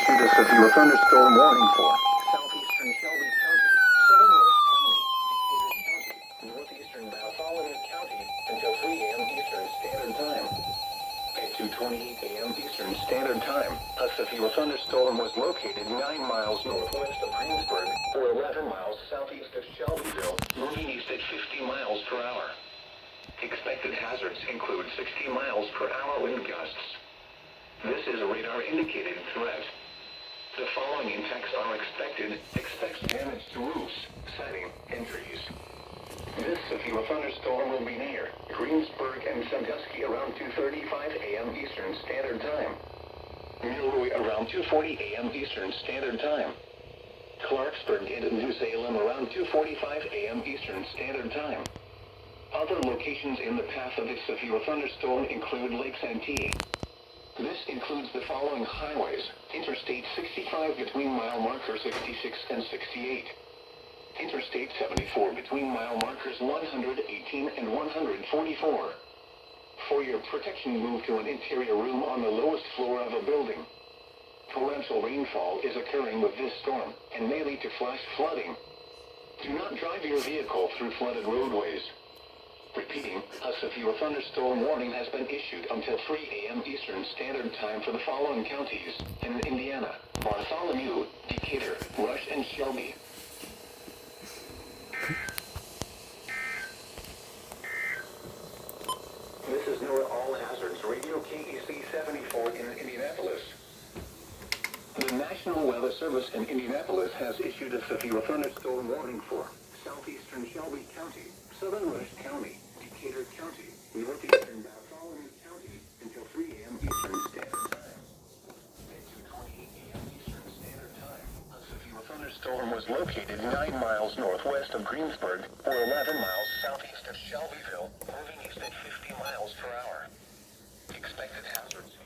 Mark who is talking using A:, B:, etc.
A: issued a severe thunderstorm warning for southeastern Shelby County, southern Rush County, Decatur County, northeastern Bartholomew County until 3 a.m. Eastern Standard Time. At 2:28 a.m. Eastern Standard Time, a severe thunderstorm was located 9 miles northwest of Greensburg, or 11 miles southeast of Shelbyville, moving east at 50 miles per hour. Expected hazards include 60 miles per hour wind gusts. This is a radar-indicated threat. The following impacts are expected. Expect damage to roofs, siding, and trees. This severe thunderstorm will be near Greensburg and Sandusky around 2:35 a.m. Eastern Standard Time. Milroy around 2:40 a.m. Eastern Standard Time. Clarksburg and New Salem around 2:45 a.m. Eastern Standard Time. Other locations in the path of this severe thunderstorm include Lake Santee. This includes the following highways: Interstate 65 between mile marker 66 and 68. Interstate 74 between mile markers 118 and 144. For your protection, move to an interior room on the lowest floor of a building. Torrential rainfall is occurring with this storm and may lead to flash flooding. Do not drive your vehicle through flooded roadways. Repeating, a severe thunderstorm warning has been issued until 3 a.m. Eastern Standard Time for the following counties in Indiana: Bartholomew, Decatur, Rush, and Shelby. This is NOAA All Hazards Radio KEC74 in Indianapolis. The National Weather Service in Indianapolis has issued a severe thunderstorm warning for southeastern Shelby County, southern Rush County, Decatur County, northeastern Bartholomew County until 3 a.m. Eastern Standard Time. At 2:28 a.m. Eastern Standard Time, a severe thunderstorm was located 9 miles northwest of Greensburg, or 11 miles southeast of Shelbyville, moving east at 50 miles per hour. Expected hazards